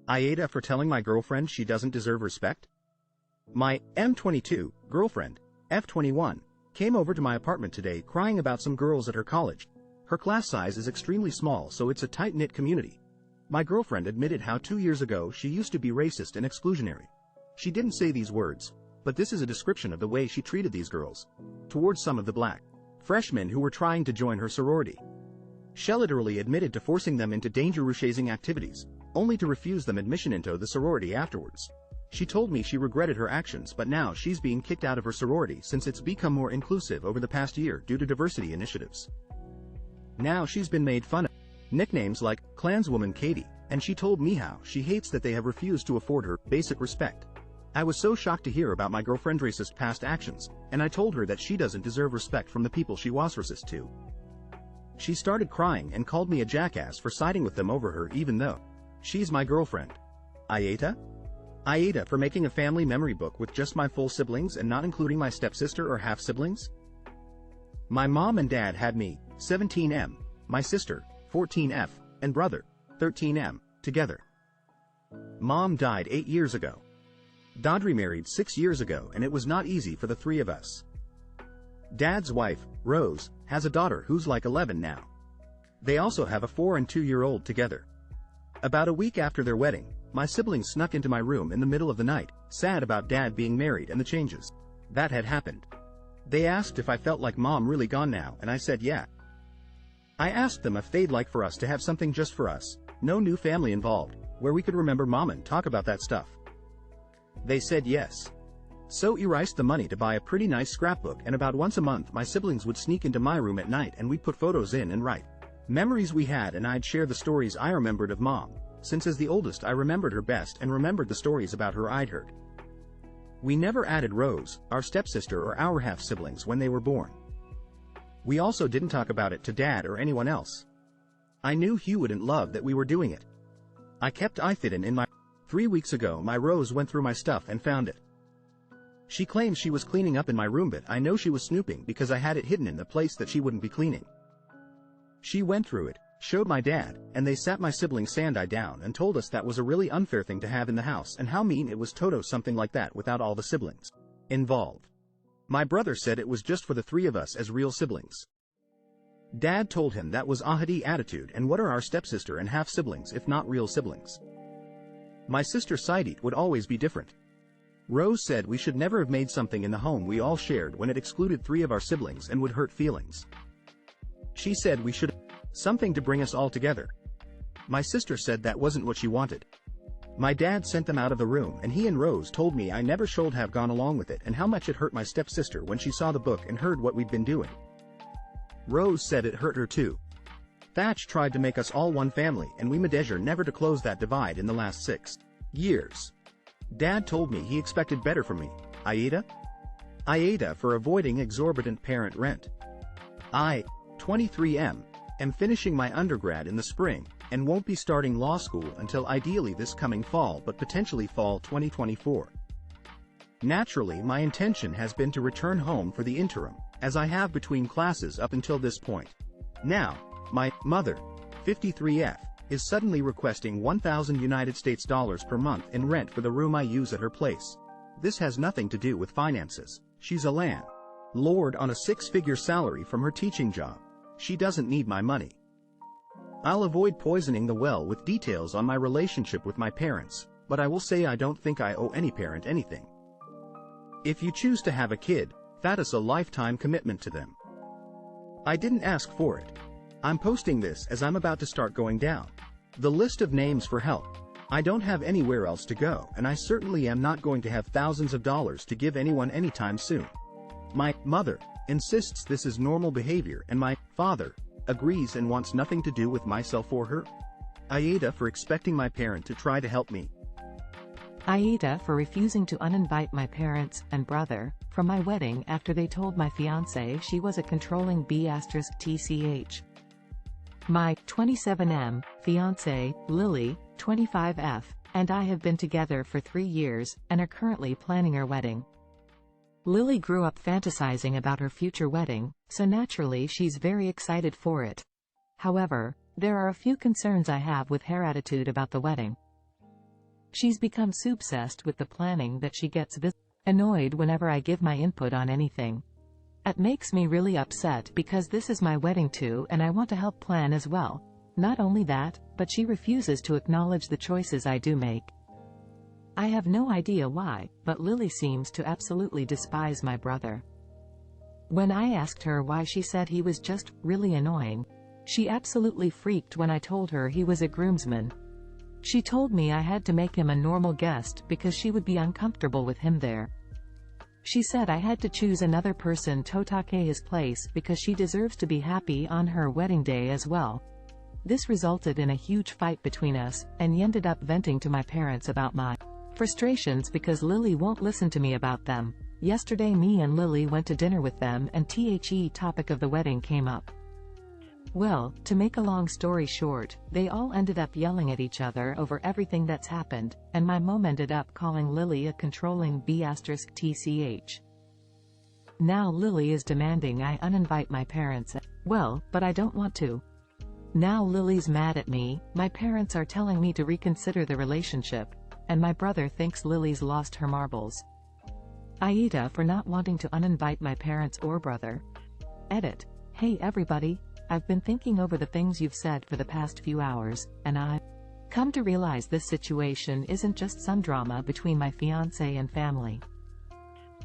AITA for telling my girlfriend she doesn't deserve respect? My M22 girlfriend, F21, came over to my apartment today crying about some girls at her college. Her class size is extremely small, so it's a tight-knit community. My girlfriend admitted how 2 years ago she used to be racist and exclusionary. She didn't say these words, but this is a description of the way she treated these girls. Towards some of the black freshmen who were trying to join her sorority. She literally admitted to forcing them into danger-chasing activities, only to refuse them admission into the sorority afterwards. She told me she regretted her actions, but now she's being kicked out of her sorority since it's become more inclusive over the past year due to diversity initiatives. Now she's been made fun of. Nicknames like Klanswoman Katie, and she told me how she hates that they have refused to afford her basic respect. I was so shocked to hear about my girlfriend's racist past actions, and I told her that she doesn't deserve respect from the people she was racist to. She started crying and called me a jackass for siding with them over her even though she's my girlfriend. AITA? AITA for making a family memory book with just my full siblings and not including my stepsister or half-siblings? My mom and dad had me, 17M, my sister, 14F, and brother, 13M, together. Mom died 8 years ago. Dad remarried 6 years ago, and it was not easy for the three of us. Dad's wife, Rose, has a daughter who's like 11 now. They also have a 4- and 2-year-old together. About a week after their wedding, my siblings snuck into my room in the middle of the night, sad about Dad being married and the changes that had happened. They asked if I felt like Mom really gone now, and I said yeah. I asked them if they'd like for us to have something just for us, no new family involved, where we could remember Mom and talk about that stuff. They said yes. So erased the money to buy a pretty nice scrapbook, and about once a month my siblings would sneak into my room at night and we'd put photos in and write memories we had, and I'd share the stories I remembered of Mom, since as the oldest I remembered her best and remembered the stories about her I'd heard. We never added Rose, our stepsister, or our half-siblings when they were born. We also didn't talk about it to Dad or anyone else. I knew he wouldn't love that we were doing it. I kept it in my 3 weeks ago my Rose went through my stuff and found it. She claims she was cleaning up in my room, but I know she was snooping because I had it hidden in the place that she wouldn't be cleaning. She went through it, showed my dad, and they sat my sibling Sandai down and told us that was a really unfair thing to have in the house and how mean it was to do something like that without all the siblings involved. My brother said it was just for the three of us as real siblings. Dad told him that was Ahadi attitude, and what are our stepsister and half-siblings if not real siblings? My sister Saidit would always be different. Rose said we should never have made something in the home we all shared when it excluded 3 of our siblings and would hurt feelings. She said we should something to bring us all together. My sister said that wasn't what she wanted. My dad sent them out of the room, and he and Rose told me I never should have gone along with it and how much it hurt my stepsister when she saw the book and heard what we'd been doing. Rose said it hurt her too. Thatch tried to make us all one family, and we made sure never to close that divide in the last 6 years. Dad told me he expected better from me. AITA? AITA for avoiding exorbitant parent rent. I, 23M, am finishing my undergrad in the spring, and won't be starting law school until ideally this coming fall, but potentially fall 2024. Naturally, my intention has been to return home for the interim, as I have between classes up until this point. Now, my mother, 53F, is suddenly requesting $1,000 per month in rent for the room I use at her place. This has nothing to do with finances. She's a landlord on a 6-figure salary from her teaching job. She doesn't need my money. I'll avoid poisoning the well with details on my relationship with my parents, but I will say I don't think I owe any parent anything. If you choose to have a kid, that is a lifetime commitment to them. I didn't ask for it. I'm posting this as I'm about to start going down the list of names for help. I don't have anywhere else to go, and I certainly am not going to have thousands of dollars to give anyone anytime soon. My mother insists this is normal behavior, and my father agrees and wants nothing to do with myself or her. AITA for expecting my parent to try to help me. AITA for refusing to uninvite my parents and brother from my wedding after they told my fiancé she was a controlling B*TCH. My 27M fiancé, Lily, 25F, and I have been together for 3 years and are currently planning our wedding. Lily grew up fantasizing about her future wedding, so naturally she's very excited for it. However, there are a few concerns I have with her attitude about the wedding. She's become so obsessed with the planning that she gets annoyed whenever I give my input on anything. It makes me really upset because this is my wedding too and I want to help plan as well. Not only that, but she refuses to acknowledge the choices I do make. I have no idea why, but Lily seems to absolutely despise my brother. When I asked her why, she said he was just really annoying. She absolutely freaked when I told her he was a groomsman. She told me I had to make him a normal guest because she would be uncomfortable with him there. She said I had to choose another person to take his place because she deserves to be happy on her wedding day as well. This resulted in a huge fight between us, and he ended up venting to my parents about my frustrations because Lily won't listen to me about them. Yesterday me and Lily went to dinner with them and the topic of the wedding came up. Well, to make a long story short, they all ended up yelling at each other over everything that's happened, and my mom ended up calling Lily a controlling B***tch. Now Lily is demanding I uninvite my parents. Well, but I don't want to. Now Lily's mad at me, my parents are telling me to reconsider the relationship, and my brother thinks Lily's lost her marbles. AITA for not wanting to uninvite my parents or brother. Edit. Hey everybody, I've been thinking over the things you've said for the past few hours, and I've come to realize this situation isn't just some drama between my fiancé and family.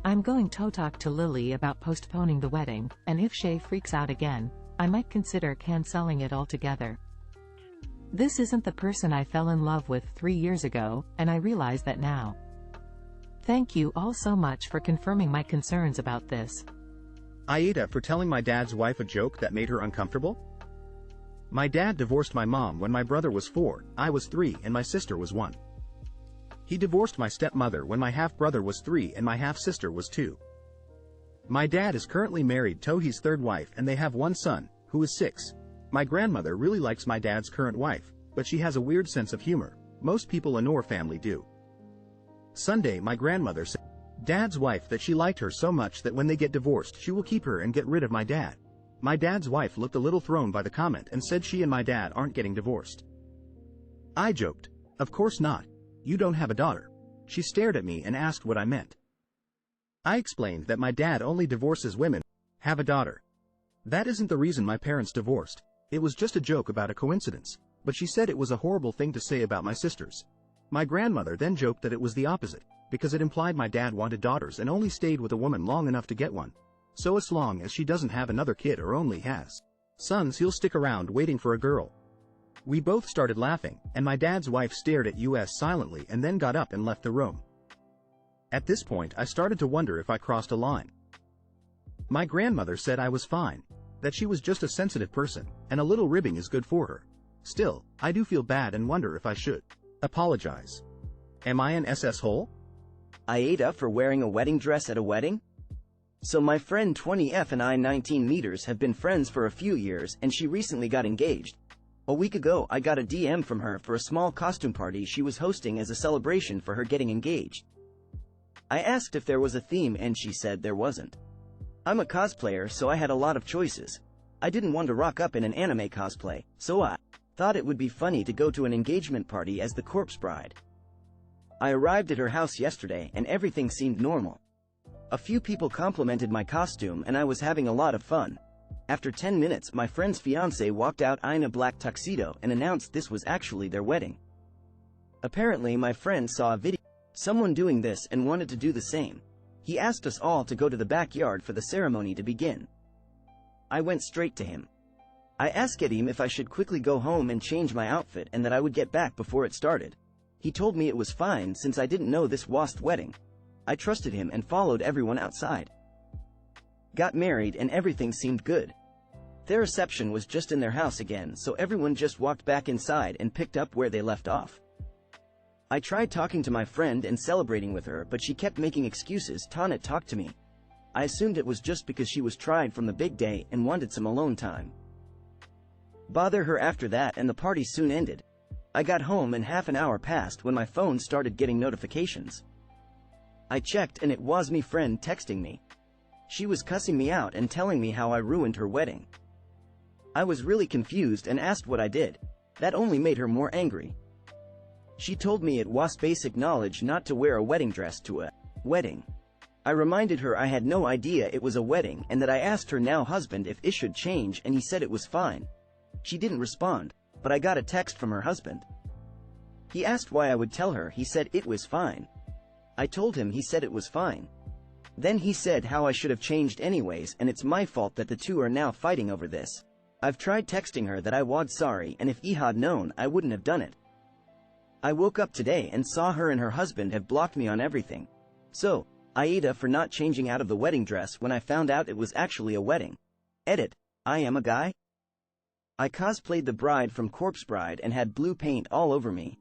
I'm going to talk to Lily about postponing the wedding, and if Shay freaks out again, I might consider canceling it altogether. This isn't the person I fell in love with 3 years ago, and I realize that now. Thank you all so much for confirming my concerns about this. AITA for telling my dad's wife a joke that made her uncomfortable? My dad divorced my mom when my brother was 4, I was 3 and my sister was 1. He divorced my stepmother when my half-brother was 3 and my half-sister was 2. My dad is currently married to his third wife and they have one son, who is 6. My grandmother really likes my dad's current wife, but she has a weird sense of humor. Most people in our family do. Sunday my grandmother said Dad's wife that she liked her so much that when they get divorced she will keep her and get rid of my dad. My dad's wife looked a little thrown by the comment and said she and my dad aren't getting divorced. I joked, "Of course not. You don't have a daughter." She stared at me and asked what I meant. I explained that my dad only divorces women who have a daughter. That isn't the reason my parents divorced. It was just a joke about a coincidence, but she said it was a horrible thing to say about my sisters. My grandmother then joked that it was the opposite, because it implied my dad wanted daughters and only stayed with a woman long enough to get one. So as long as she doesn't have another kid or only has sons, he'll stick around waiting for a girl. We both started laughing, and my dad's wife stared at us silently and then got up and left the room. At this point I started to wonder if I crossed a line. My grandmother said I was fine, that she was just a sensitive person, and a little ribbing is good for her. Still, I do feel bad and wonder if I should apologize. Am I an asshole? AITA for wearing a wedding dress at a wedding? So my friend 20F and I 19 meters have been friends for a few years and she recently got engaged. A week ago I got a DM from her for a small costume party she was hosting as a celebration for her getting engaged. I asked if there was a theme and she said there wasn't. I'm a cosplayer so I had a lot of choices. I didn't want to rock up in an anime cosplay, so I thought it would be funny to go to an engagement party as the corpse bride. I arrived at her house yesterday and everything seemed normal. A few people complimented my costume and I was having a lot of fun. After 10 minutes my friend's fiancé walked out in a black tuxedo and announced this was actually their wedding. Apparently my friend saw a video of someone doing this and wanted to do the same. He asked us all to go to the backyard for the ceremony to begin. I went straight to him. I asked him if I should quickly go home and change my outfit and that I would get back before it started. He told me it was fine since I didn't know this was wedding. I trusted him and followed everyone outside. Got married and everything seemed good. Their reception was just in their house again, so everyone just walked back inside and picked up where they left off. I tried talking to my friend and celebrating with her, but she kept making excuses to not talk to me. I assumed it was just because she was tired from the big day and wanted some alone time. Bother her after that and the party soon ended. I got home and half an hour passed when my phone started getting notifications. I checked and it was me friend texting me. She was cussing me out and telling me how I ruined her wedding. I was really confused and asked what I did. That only made her more angry. She told me it was basic knowledge not to wear a wedding dress to a wedding. I reminded her I had no idea it was a wedding and that I asked her now husband if it should change and he said it was fine. She didn't respond, but I got a text from her husband. He asked why I would tell her, he said it was fine. I told him, he said it was fine. Then he said how I should have changed anyways and it's my fault that the two are now fighting over this. I've tried texting her that I was sorry and if he had known I wouldn't have done it. I woke up today and saw her and her husband have blocked me on everything. So, AITA for not changing out of the wedding dress when I found out it was actually a wedding. Edit. I am a guy? I cosplayed the bride from Corpse Bride and had blue paint all over me.